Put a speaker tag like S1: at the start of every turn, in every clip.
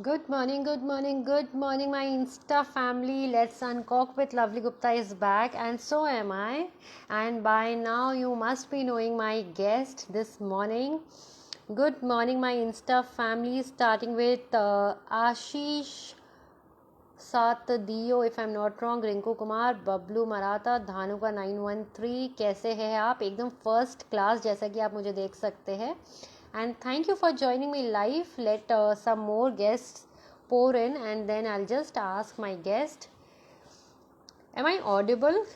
S1: Good morning, good morning, good morning, my Insta family. Let's Uncork with Lovely Gupta is back, and so am I. And by now, you must be knowing my guest this morning. Good morning, my Insta family, starting with Ashish Satdiyo, if I'm not wrong, Rinku Kumar, Bablu Maratha, धानु का 913. कैसे हैं आप? एकदम first class, जैसा कि आप मुझे देख सकते हैं. And thank you for joining me live. Let some more guests pour in, and then I'll just ask my guest, am I audible?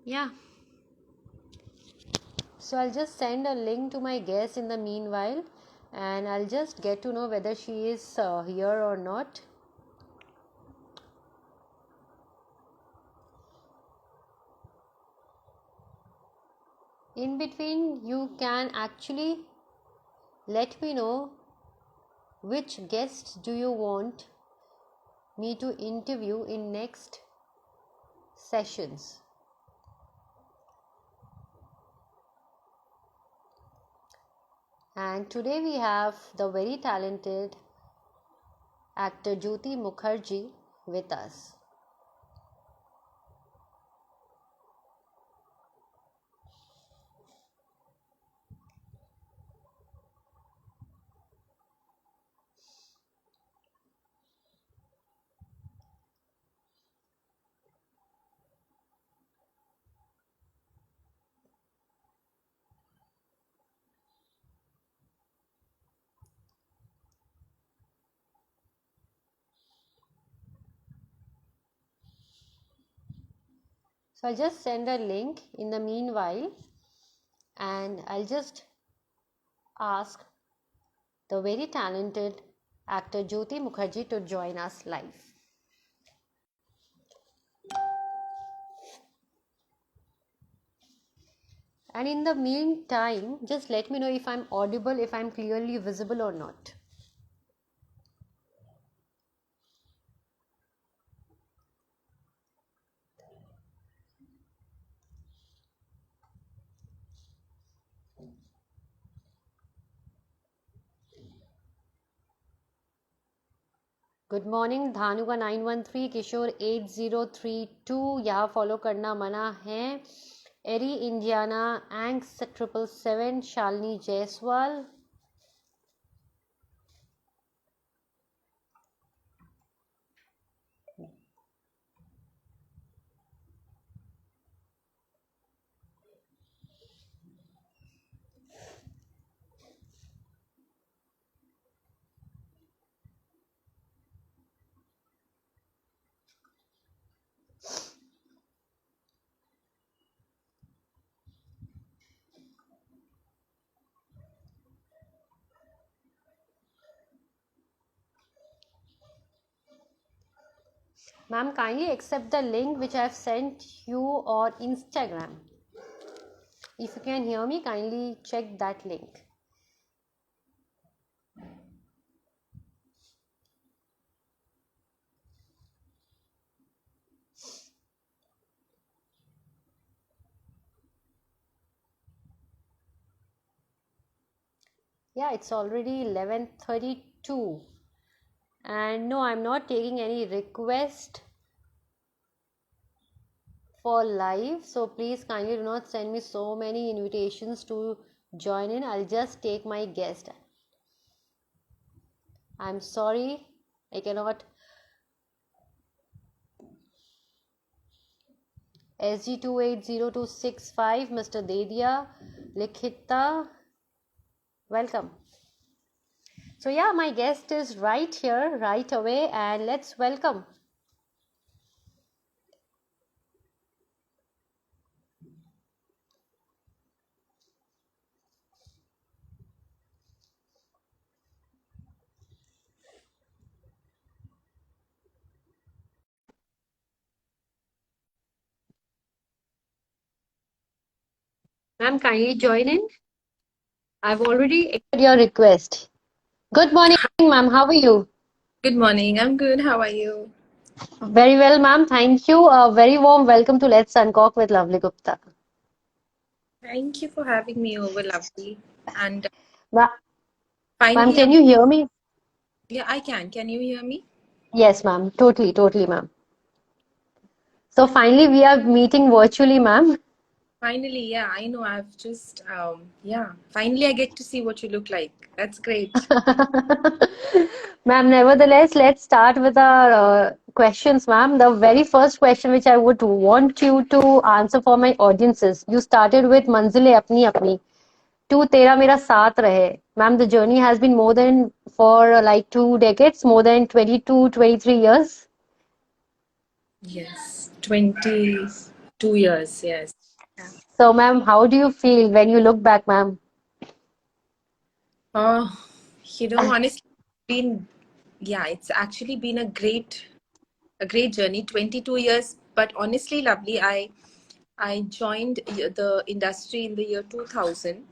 S1: Yeah. So I'll just send a link to my guest in the meanwhile, and I'll just get to know whether she is here or not. In between, you can actually let me know which guests do you want me to interview in next sessions. And today we have the very talented actor Jyoti Mukherjee with us. So I'll just send a link in the meanwhile, and I'll just ask the very talented actor Jyoti Mukherjee to join us live. And in the meantime, just let me know if I'm audible, if I'm clearly visible or not. Good morning Dhanu का 913, किशोर 8032, यहाँ follow करना मना है. एरी Indiana, एंक्स 777, Shalini Jaiswal. Ma'am, kindly accept the link which I have sent you on Instagram. If you can hear me, kindly check that link. Yeah, it's already 11:32. And no, I'm not taking any request for live, so please kindly do not send me so many invitations to join in. I'll just take my guest. I'm sorry, I cannot. SG280265, Mr. Dedia, Likhita, welcome. So yeah, my guest is right here, right away, and let's welcome. Ma'am, kindly join in. I've already accepted your request. Good morning, ma'am. How are you?
S2: Good morning. I'm good. How are you?
S1: Very well, ma'am. Thank you. A very warm welcome to Let's Uncork with Lovely Gupta.
S2: Thank you for having me over, lovely. And
S1: Ma- Ma'am,
S2: finally,
S1: can you hear me?
S2: yeah, I can. Can you hear me?
S1: Yes, ma'am. Totally, totally, ma'am. So finally, we are meeting virtually, ma'am.
S2: Finally, yeah, I know. I've just, yeah, finally I get to see what you look like. That's great.
S1: Ma'am, nevertheless, let's start with our questions, ma'am. The very first question which I would want you to answer for my audiences. You started with Manzile Apni Apni. Tu Tera Mera Saath Rahe. Ma'am, the journey has been more than for like 2 decades, more than 22, 23 years.
S2: Yes, 22 years. Yes. Yeah.
S1: So, ma'am, how do you feel when you look back, ma'am?
S2: Oh, honestly, been, yeah, it's actually been a great journey. 22 years, but honestly, lovely. I joined the industry in the year 2000,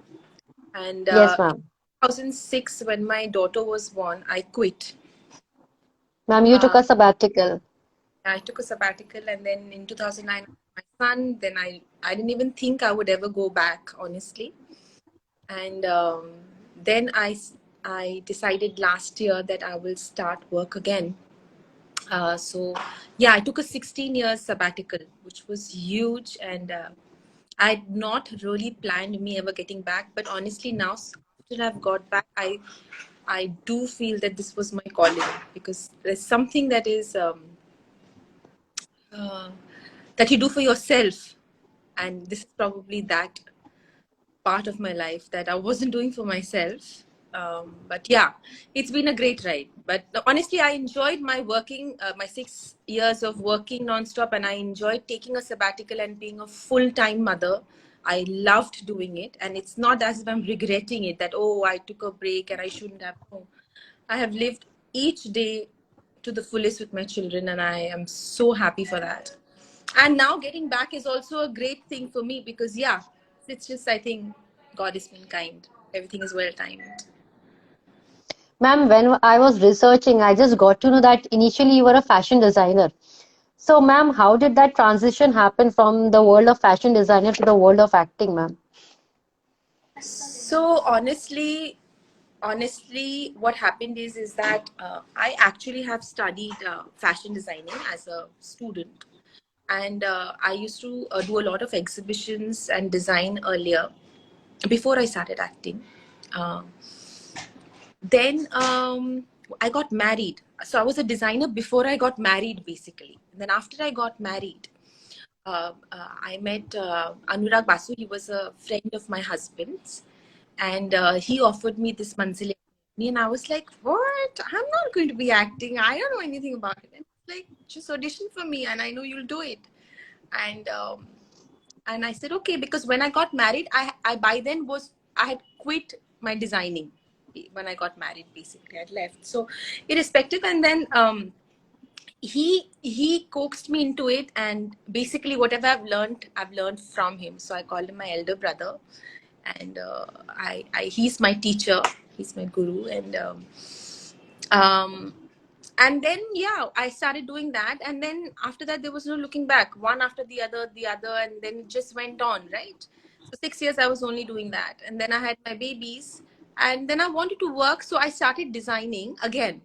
S2: and
S1: Yes,
S2: in
S1: ma'am.
S2: 2006, when my daughter was born, I quit.
S1: Ma'am, you took
S2: Uh,
S1: a sabbatical.
S2: I took a sabbatical, and then in 2009, my son. Then I didn't even think I would ever go back, honestly. And then I decided last year that I will start work again. So yeah, I took a 16 years sabbatical, which was huge, and I'd not really planned me ever getting back. But honestly, now after I've got back, I do feel that this was my calling, because there's something that is uh, that you do for yourself, and this is probably that part of my life that I wasn't doing for myself. But yeah, it's been a great ride. But honestly, I enjoyed my working, my 6 years of working nonstop, and I enjoyed taking a sabbatical and being a full-time mother. I loved doing it, and it's not as if I'm regretting it that, oh, I took a break and I shouldn't have. No. I have lived each day to the fullest with my children, and I am so happy for that. And now getting back is also a great thing for me, because yeah, it's just, I think God has been kind, everything is well timed.
S1: Ma'am, when I was researching, I just got to know that initially you were a fashion designer. So, ma'am, how did that transition happen from the world of fashion designer to the world of acting, ma'am?
S2: So honestly, what happened is that I actually have studied fashion designing as a student, and I used to do a lot of exhibitions and design earlier before I started acting. Uh, then I got married. So I was a designer before I got married, basically. And then after I got married, I met Anurag Basu. He was a friend of my husband's, and he offered me this Manzil, and I was like, "What? I'm not going to be acting. I don't know anything about it." And like, just audition for me, and I know you'll do it. And I said okay, because when I got married, I by then was I had quit my designing when I got married. Basically, I'd left. So irrespective, and then he coaxed me into it, and basically whatever I've learned from him. So I called him my elder brother, and he's my teacher, he's my guru, um and then yeah, I started doing that, and then after that there was no looking back, one after the other, and then it just went on, right? So 6 years I was only doing that, and then I had my babies, and then I wanted to work, so I started designing again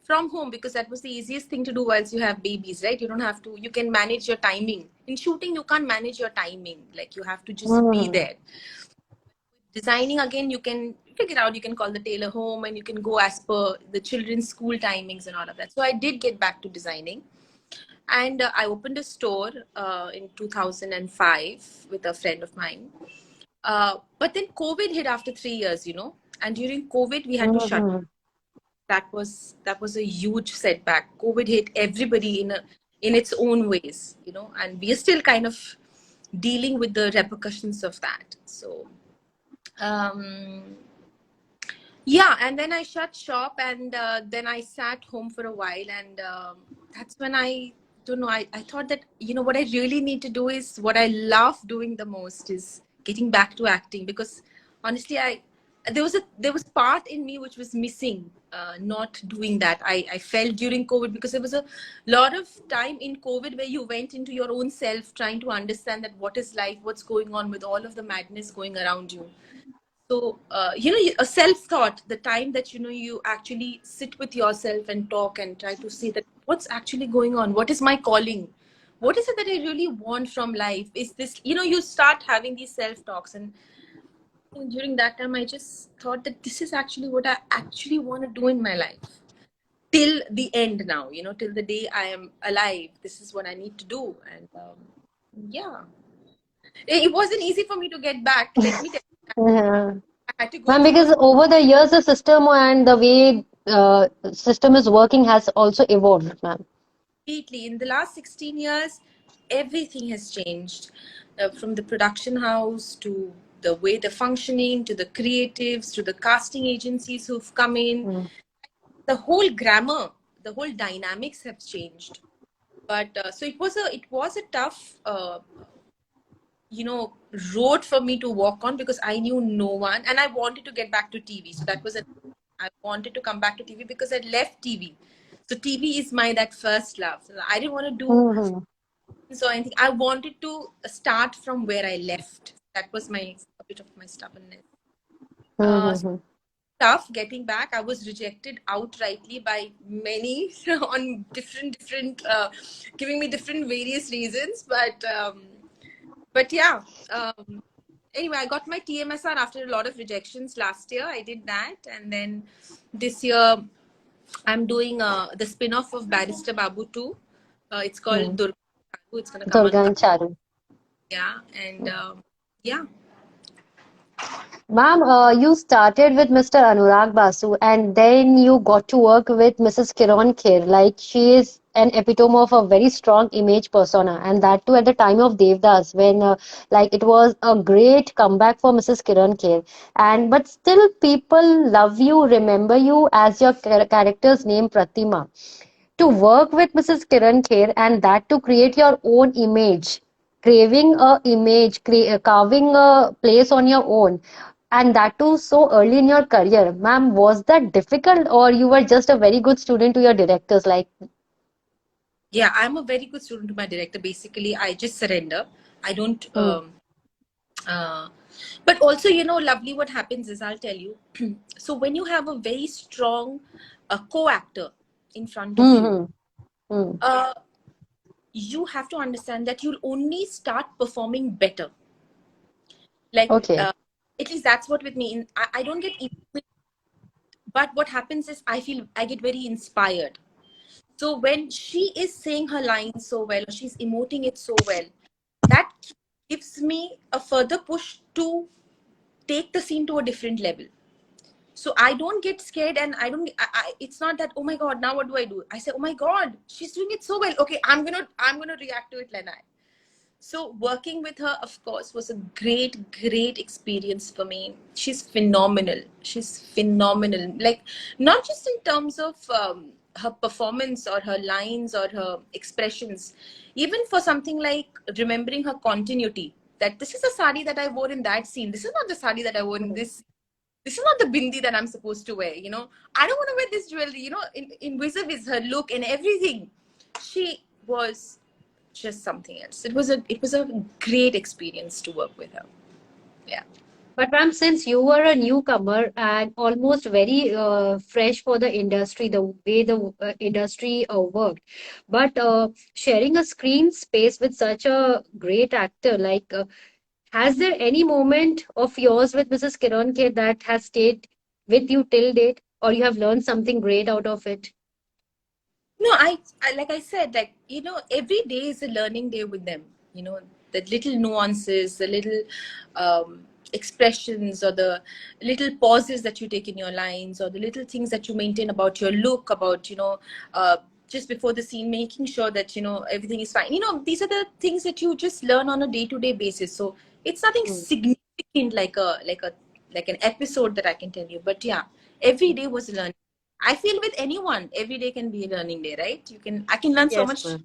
S2: from home, because that was the easiest thing to do whilst you have babies, right? You don't have to, you can manage your timing. In shooting you can't manage your timing, like you have to just be
S1: Hmm.
S2: there. Designing, again, you can figure out, you can call the tailor home, and you can go as per the children's school timings and all of that. So I did get back to designing, and I opened a store in 2005 with a friend of mine. But then COVID hit after 3 years, and during COVID we had to shut.
S1: Hmm.
S2: That was a huge setback. COVID hit everybody in its own ways, and we are still kind of dealing with the repercussions of that. So um yeah, and then I shut shop, and then I sat home for a while, and that's when I don't know, I thought that what I really need to do is what I love doing the most is getting back to acting, because honestly there was part in me which was missing, not doing that. I felt during COVID, because there was a lot of time in COVID where you went into your own self, trying to understand that what is life, what's going on with all of the madness going around you. a self-thought, the time that, you actually sit with yourself and talk and try to see that what's actually going on, what is my calling, what is it that I really want from life, is this, you start having these self-talks. And during that time, I just thought that this is actually what I actually want to do in my life till the end now, till the day I am alive. This is what I need to do. And yeah, it wasn't easy for me to get back. Let me tell you,
S1: Yeah.
S2: I had to go
S1: Ma'am,
S2: through a
S1: because over the years, the system and the way system is working has also evolved, ma'am.
S2: completely. In the last 16 years, everything has changed, from the production house to the way they're functioning, to the creatives, to the casting agencies who've come in.
S1: Mm.
S2: The whole grammar, the whole dynamics have changed. But so it was a tough, you know, road for me to walk on, because I knew no one and I wanted to get back to TV. So that was I wanted to come back to TV because I'd left TV. So TV is my that first love. So I didn't want to do
S1: Mhm.
S2: so anything. I wanted to start from where I left. That was my a bit of my stubbornness. So
S1: Mhm.
S2: tough getting back. I was rejected outrightly by many on different giving me different various reasons. But yeah. Anyway, I got my TMSR after a lot of rejections last year. I did that, and then this year I'm doing the spin-off of Barrister Babu 2. It's called
S1: Mm.
S2: Durga. It's gonna come on.
S1: Durga and Charu.
S2: Yeah, and yeah.
S1: Ma'am, you started with Mr. Anurag Basu and then you got to work with Mrs. Kiran Kher. Like she is an epitome of a very strong image persona, and that too at the time of Devdas when like it was a great comeback for Mrs. Kiran Kher. And but still people love you, remember you as your character's name Pratima. To work with Mrs. Kiran Kher and that to create your own image, craving a image, carving a place on your own, and that too so early in your career. Ma'am, was that difficult or you were just a very good student to your directors? Like,
S2: Yeah, I'm a very good student to my director. Basically, I just surrender. I don't.
S1: hmm,
S2: Uh, but also, lovely. What happens is, I'll tell you. So when you have a very strong co-actor in front of
S1: hmm,
S2: you,
S1: hmm, hmm.
S2: uh, you have to understand that you'll only start performing better. Like,
S1: Okay.
S2: at least that's what with me. I don't get, but what happens is I get very inspired. So when she is saying her lines so well, or she's emoting it so well, that gives me a further push to take the scene to a different level. So I don't get scared, and I don't. It's not that, oh my god, now what do I do? I say, oh my god, she's doing it so well. Okay, I'm gonna react to it like that. So working with her, of course, was a great experience for me. She's phenomenal. She's phenomenal. Like, not just in terms of her performance or her lines or her expressions, even for something like remembering her continuity. That this is a sari that I wore in that scene. This is not the sari that I wore in
S1: Hmm.
S2: this. This is not the bindi that I'm supposed to wear. I don't want to wear this jewelry. In vis-a-vis her look and everything, she was just something else. It was a great experience to work with her. Yeah.
S1: But ma'am, since you were a newcomer and almost very fresh for the industry, the way the industry worked, but sharing a screen space with such a great actor, like has there any moment of yours with Mrs. Kiran K that has stayed with you till date, or you have learned something great out of it?
S2: No, I like I said, like, every day is a learning day with them. The little nuances, the little expressions, or the little pauses that you take in your lines, or the little things that you maintain about your look, about, just before the scene, making sure that, everything is fine. These are the things that you just learn on a day-to-day basis. So it's nothing
S1: Mm.
S2: significant like an episode that I can tell you. But yeah, every day was a learning. I feel with anyone, every day can be a learning day, right? I can learn so
S1: Yes,
S2: much
S1: ma'am.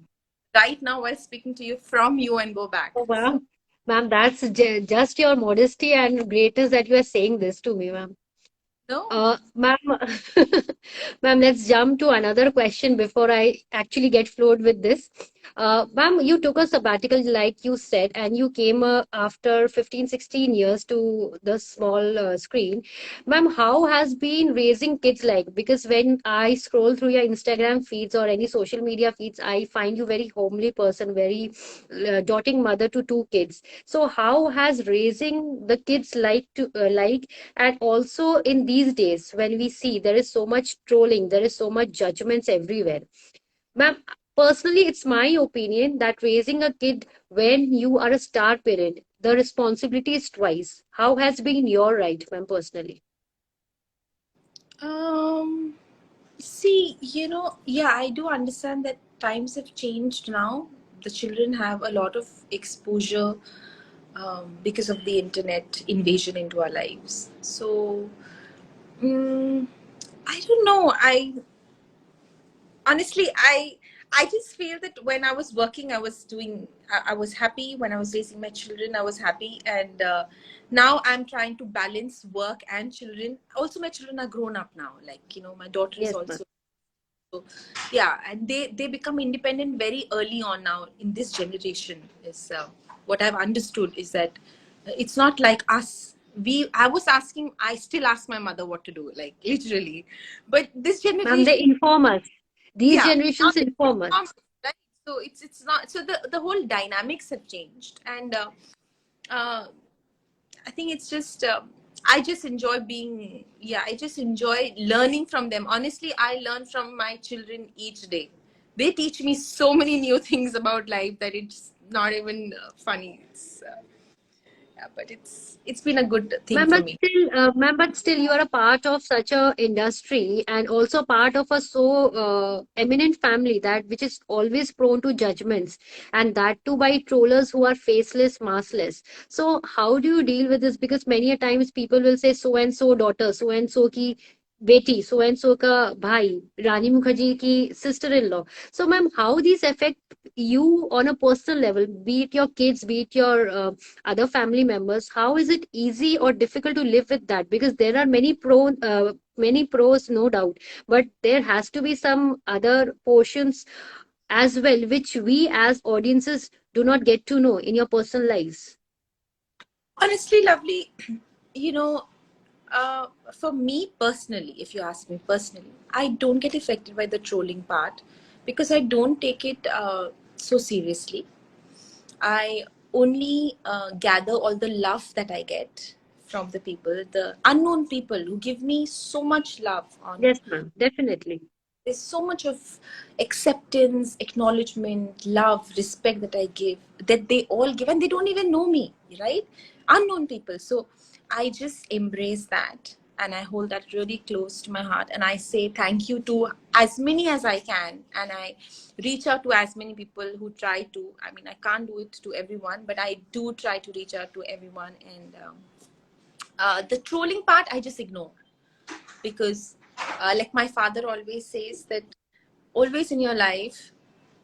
S2: right now while speaking to you from you and go back.
S1: Oh,
S2: So,
S1: wow. Ma'am, that's just your modesty and greatness that you are saying this to me, ma'am.
S2: no,
S1: Ma'am, ma'am, let's jump to another question before I actually get flowed with this. Ma'am, you took a sabbatical, like you said, and you came after 15, 16 years to the small screen. Ma'am, how has been raising kids like? Because when I scroll through your Instagram feeds or any social media feeds, I find you very homely person, very doting mother to two kids. So how has raising the kids like, and also in these days when we see there is so much trolling, there is so much judgments everywhere. Ma'am, personally, it's my opinion that raising a kid when you are a star parent, the responsibility is twice. How has been your right, ma'am, personally?
S2: Um, See, yeah, I do understand that times have changed now. The children have a lot of exposure because of the internet invasion into our lives. So, mm, I don't know. I just feel that when I was working, I was happy. When I was raising my children, I was happy. And now I'm trying to balance work and children. Also, my children are grown up now. Like, my daughter is
S1: Yes, ma'am.
S2: also. So, yeah, and they become independent very early on now in this generation. Is what I've understood is that it's not like us. I was asking. I still ask my mother what to do, like literally. But this
S1: Ma'am, they
S2: generation,
S1: inform us. These
S2: yeah, now
S1: generations
S2: they
S1: inform us.
S2: inform us, right? So it's not. So the whole dynamics have changed, and uh, I think it's just I just enjoy being, yeah, I just enjoy learning from them. Honestly, I learn from my children each day. They teach me so many new things about life that it's not even funny. It's yeah, but it's been a good thing for me.
S1: Ma'am, but still, you are a part of such a industry and also part of a so eminent family that which is always prone to judgments, and that too by trollers who are faceless, maskless. So, how do you deal with this? Because many a times people will say so and so daughter, so and so ki बेटी, so and so का भाई, रानी मुखर्जी की sister in law. So ma'am, how these affect you on a personal level, be it your kids, be it your other family members? How is it easy or difficult to live with that? Because there are many pros, no doubt, but there has to be some other portions as well which we as audiences do not get to know in your personal lives.
S2: Honestly, lovely, you know, for me personally, if you ask me personally, I don't get affected by the trolling part because I don't take it so seriously. I only gather all the love that I get from the people, the unknown people who give me so much love on.
S1: Yes, ma'am, definitely.
S2: There's so much of acceptance, acknowledgement, love, respect that I give, that they all give, and they don't even know me, right? Unknown people. So I just embrace that and I hold that really close to my heart. And I say thank you to as many as I can. And I reach out to as many people who try to. I mean, I can't do it to everyone, but I do try to reach out to everyone. And the trolling part, I just ignore because like my father always says that always in your life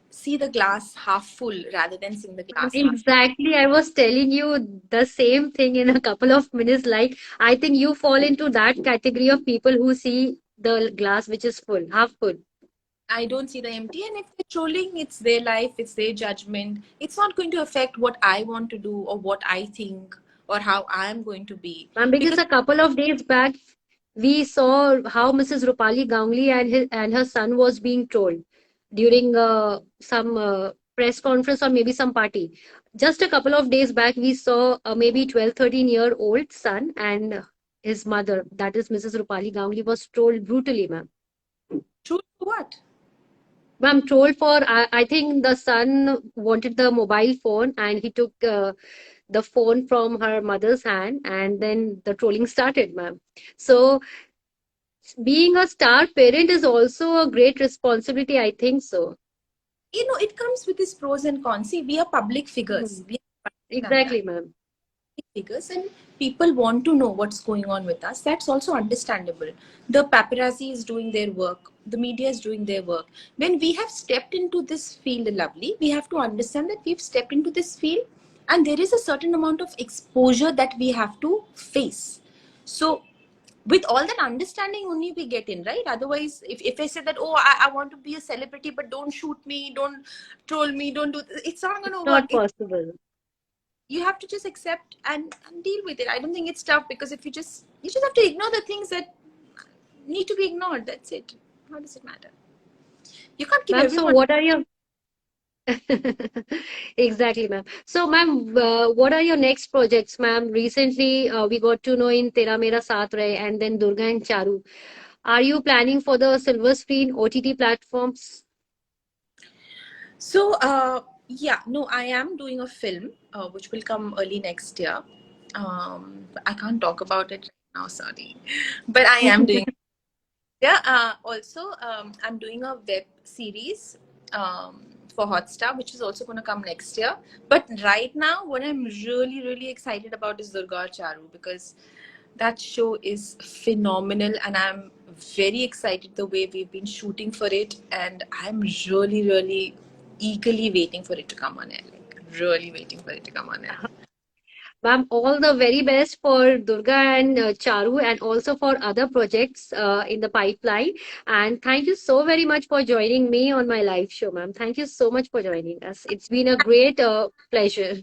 S2: see the glass half full rather than seeing the glass half.
S1: Exactly. I was telling you the same thing in a couple of minutes. Like, I think you fall into that category of people who see the glass which is full, half full.
S2: I don't see the empty, and if they're trolling, it's their life, it's their judgment. It's not going to affect what I want to do or what I think or how I am going to be
S1: Because
S2: because
S1: a couple of days back, we saw how Mrs. Rupali Gangli and her son was being trolled during some press conference or maybe some party. Just a couple of days back, we saw a maybe 12, 13-year-old son and his mother, that is Mrs. Rupali Gangli, was trolled brutally, ma'am.
S2: true what?
S1: Ma'am, trolled for, I think the son wanted the mobile phone and he took the phone from her mother's hand and then the trolling started, ma'am. So being a star parent is also a great responsibility, I think so.
S2: It comes with its pros and cons. See, we are public figures.
S1: Mhm.
S2: We have to understand that.
S1: Exactly, ma'am.
S2: Figures and people want to know what's going on with us. That's also understandable. The paparazzi is doing their work, the media is doing their work. When we have stepped into this field, lovely, we have to understand that we've stepped into this field and there is a certain amount of exposure that we have to face. So with all that understanding only we get in, right? Otherwise, if I say that, oh, I want to be a celebrity, but don't shoot me, don't troll me, don't do it's not going to work.
S1: Not possible.
S2: You have to just accept and deal with it. I don't think it's tough, because if you just have to ignore the things that need to be ignored. That's it. How does it matter? You can't keep
S1: Ma'am, so
S2: everyone.
S1: what are your exactly, ma'am. So, ma'am, what are your next projects, ma'am? Recently, we got to know in Tera Mera Saath Rahe and then Durga and Charu. Are you planning for the silver screen OTT platforms?
S2: So, yeah, no, I am doing a film which will come early next year. I can't talk about it right now, sorry, but I am doing. Yeah. Also, I'm doing a web series for Hotstar, which is also going to come next year. But right now, what I'm really, really excited about is Durga Charu, because that show is phenomenal, and I'm very excited the way we've been shooting for it, and I'm really, really eagerly waiting for it to come on air. Like, really waiting for it to come on air.
S1: Ma'am, all the very best for Durga and Charu and also for other projects in the pipeline. And thank you so very much for joining me on my live show, ma'am. Thank you so much for joining us. It's been a great pleasure.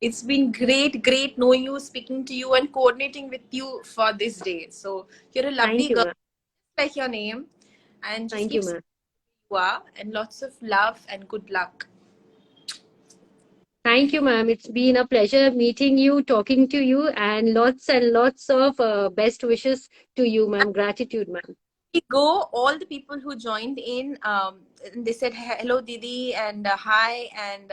S2: It's been great, great knowing you, speaking to you, and coordinating with you for this day. So you're a
S1: Thank
S2: lovely
S1: you,
S2: girl,
S1: ma'am.
S2: like your name, and just
S1: Thank
S2: keep
S1: you,
S2: saying
S1: ma'am.
S2: who you are, and lots of love and good luck.
S1: Thank you, ma'am. It's been a pleasure meeting you, talking to you, and lots of best wishes to you, ma'am. Gratitude, ma'am.
S2: We go, all the people who joined in, and they said hello, Didi, and hi, and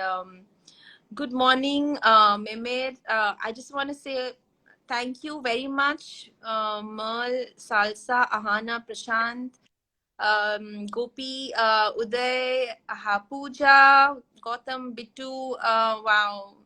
S2: good morning, Mehmet. I just want to say thank you very much, Merl, Salsa, Ahana, Prashant, Gopi, Uday, Pooja, Gautam, Bittu. Wow.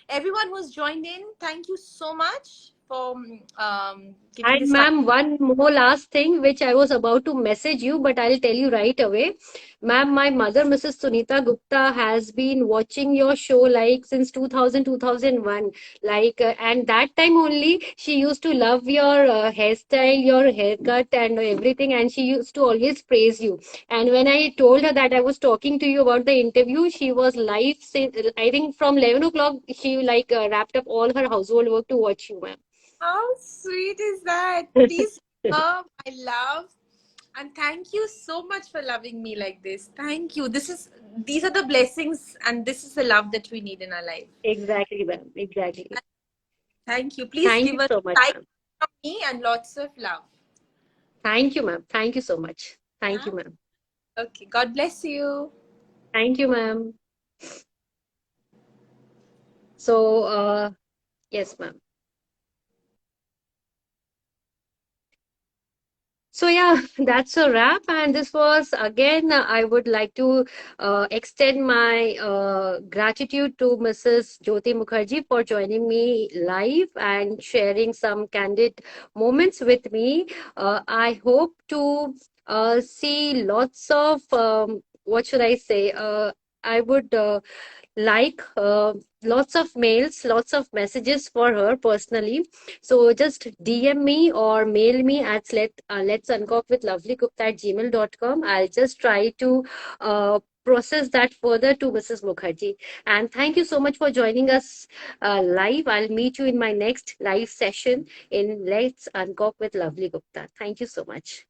S2: Everyone who's joined in, thank you so much for giving
S1: And
S2: this time.
S1: ma'am, one more last thing which I was about to message you, but I'll tell you right away. Ma'am, my mother, Mrs. Sunita Gupta, has been watching your show like since 2000, 2001. Like, and that time only she used to love your hairstyle, your haircut, and everything. And she used to always praise you. And when I told her that I was talking to you about the interview, she was live. I think from 11 o'clock, she like wrapped up all her household work to watch you, ma'am.
S2: How sweet is that? Please love, I love, and thank you so much for loving me like this. Thank you. These are the blessings, and this is the love that we need in our life.
S1: Exactly, ma'am. Exactly.
S2: Thank you. Please
S1: Thank you
S2: give us
S1: so much,
S2: like
S1: ma'am.
S2: from me and lots of love.
S1: Thank you, ma'am. Thank you so much. Thank
S2: Yeah.
S1: you, ma'am.
S2: Okay. God bless you.
S1: Thank you, ma'am. So, yes, ma'am. So yeah, that's a wrap. And this was again, I would like to extend my gratitude to Mrs. Jyoti Mukherjee for joining me live and sharing some candid moments with me. I hope to see lots of, what should I say? I would like lots of mails, lots of messages for her personally. So just DM me or mail me at let's uncock with lovelygupta at gmail.com. I'll just try to process that further to Mrs. Mukherjee. And thank you so much for joining us live. I'll meet you in my next live session in Let's Uncock with Lovely Gupta. Thank you so much.